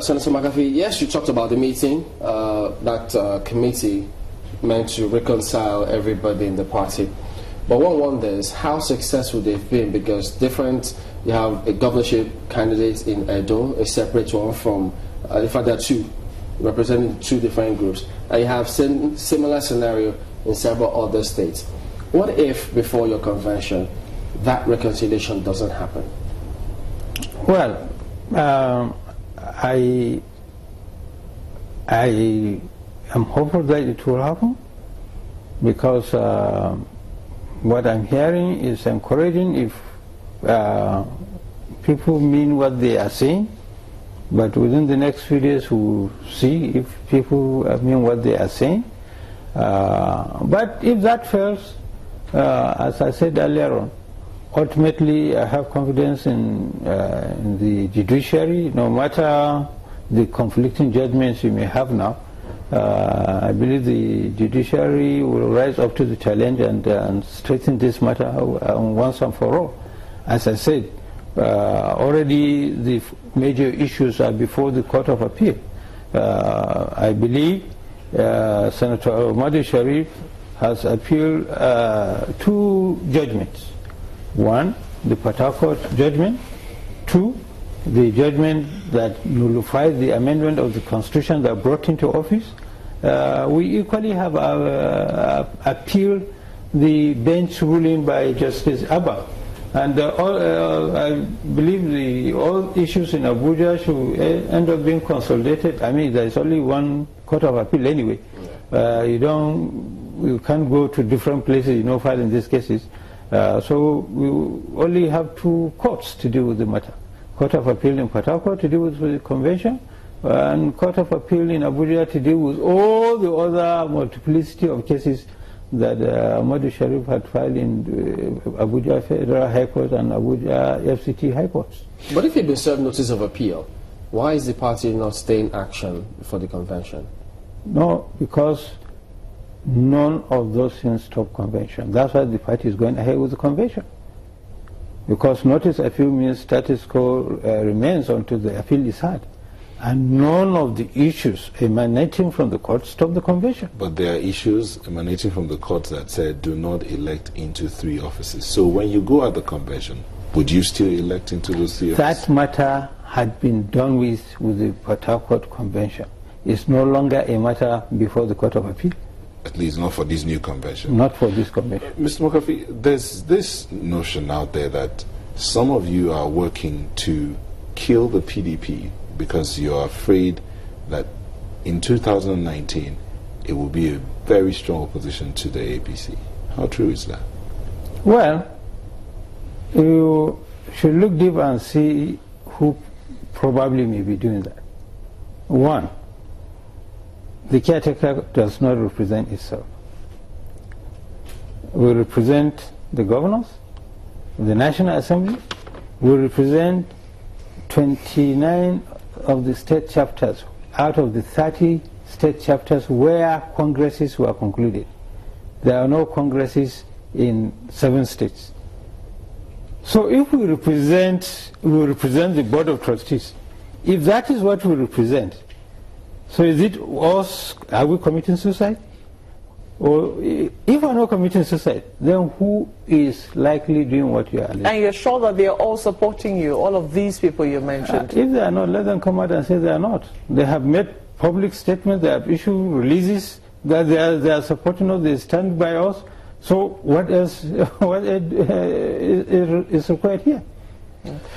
Senator Makarfi, yes, you talked about the meeting, that committee meant to reconcile everybody in the party. But one wonders how successful they've been, because you have a governorship candidate in Edo, a separate one from, in fact there are two, representing two different groups, and you have similar scenario in several other states. What if, before your convention, that reconciliation doesn't happen? Well, I am hopeful that it will happen, because what I'm hearing is encouraging if people mean what they are saying, but within the next few days we'll see if people mean what they are saying. But if that fails, as I said earlier on, ultimately I have confidence in the judiciary. No matter the conflicting judgments you may have now, I believe the judiciary will rise up to the challenge and straighten this matter once and for all. As I said, already the major issues are before the Court of Appeal. I believe Senator Ahmadu Sharif has appealed two judgments. One, the Port Harcourt judgment. Two, the judgment that nullified the amendment of the Constitution that brought into office. We equally have appealed the bench ruling by Justice Abba. And I believe all issues in Abuja should end up being consolidated. I mean, there is only one Court of Appeal anyway. You can't go to different places, file in these cases. So we only have two courts to deal with the matter. Court of Appeal in Port Harcourt to deal with the convention, and Court of Appeal in Abuja to deal with all the other multiplicity of cases that Ahmadu Sharif had filed in Abuja Federal High Court and Abuja FCT High Courts. But if you've been served notice of appeal, why is the party not staying action for the convention? No, because none of those things stop convention. That's why the party is going ahead with the convention. Because notice appeal means status quo remains until the appeal is heard. And none of the issues emanating from the court stop the convention. But there are issues emanating from the court that said do not elect into 3 offices. So when you go at the convention, would you still elect into those 3 offices? That matter had been done with the Port Harcourt convention. It's no longer a matter before the Court of Appeal. At least not for this new convention. Not for this convention. Mr. Makarfi, there's this notion out there that some of you are working to kill the PDP because you're afraid that in 2019 it will be a very strong opposition to the APC. How true is that? Well, you should look deep and see who probably may be doing that. One, the caretaker does not represent itself. We represent the governors, the National Assembly. We represent 29 of the state chapters out of the 30 state chapters where congresses were concluded. There are no congresses in 7 states. So if we represent the Board of Trustees. If that is what we represent, so is it us, are we committing suicide? Or if we're not committing suicide, then who is likely doing what you are alleging? And you're sure that they're all supporting you, all of these people you mentioned? If they are not, let them come out and say they are not. They have made public statements, they have issued releases that they are supporting us, they stand by us. So what else is required here?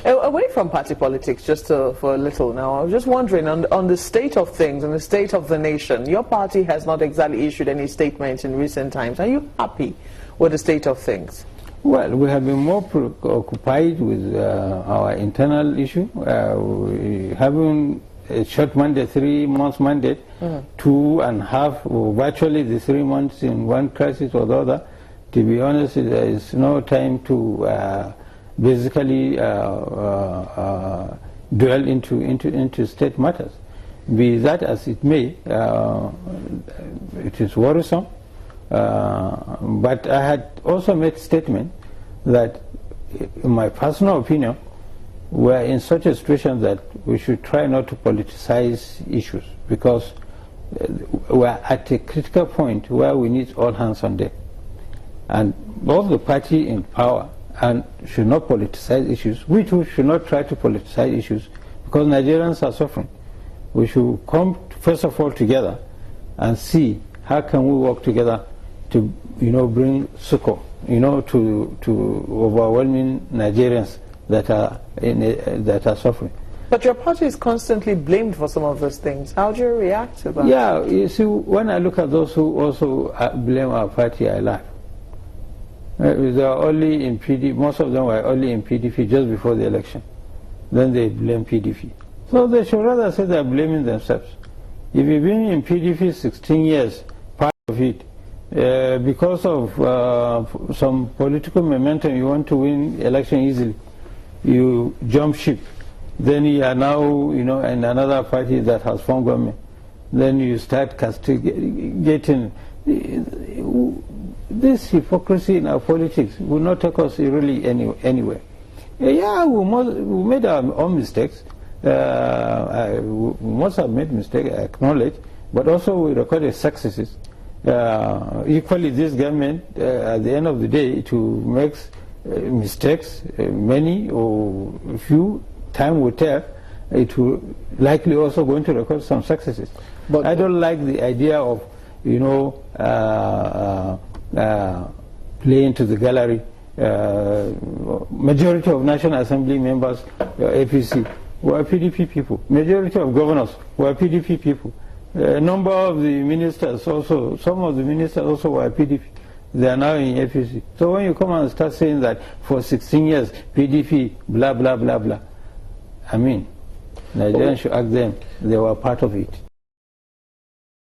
Away from party politics, just for a little now, I was just wondering on the state of things and the state of the nation. Your party has not exactly issued any statements in recent times. Are you happy with the state of things? Well, we have been more preoccupied with our internal issue. We having a short mandate, 3 months mandate, 2.5, or virtually the 3 months in one crisis or the other. To be honest, there is no time to basically dwell into state matters. Be that as it may, it is worrisome. But I had also made statement that, in my personal opinion, we're in such a situation that we should try not to politicize issues, because we're at a critical point where we need all hands on deck. And both the party in power and should not politicize issues. We too should not try to politicize issues, because Nigerians are suffering. We should come first of all together and see how can we work together to, bring succor, to overwhelming Nigerians that are suffering. But your party is constantly blamed for some of those things. How do you react to that? Yeah, you see, when I look at those who also blame our party, I laugh. They are only in PDP. Most of them were only in PDP just before the election. Then they blame PDP. So they should rather say they are blaming themselves. If you've been in PDP 16 years, part of it, because of some political momentum, you want to win election easily, you jump ship. Then you are now, in another party that has formed government. Then you start castigating. This hypocrisy in our politics will not take us really anywhere. Yeah, we made our own mistakes. We must have made mistakes, I acknowledge, but also we recorded successes. Equally, this government, at the end of the day, to make mistakes, many or few, time will tell. It will likely also going to record some successes. But I don't like the idea of, playing to the gallery. Majority of National Assembly members, APC, were PDP people. Majority of governors were PDP people. A number of the ministers also, some of the ministers also were PDP. They are now in APC. So when you come and start saying that for 16 years, PDP, blah, blah, blah, blah, I mean, Nigerians should ask them, they were part of it.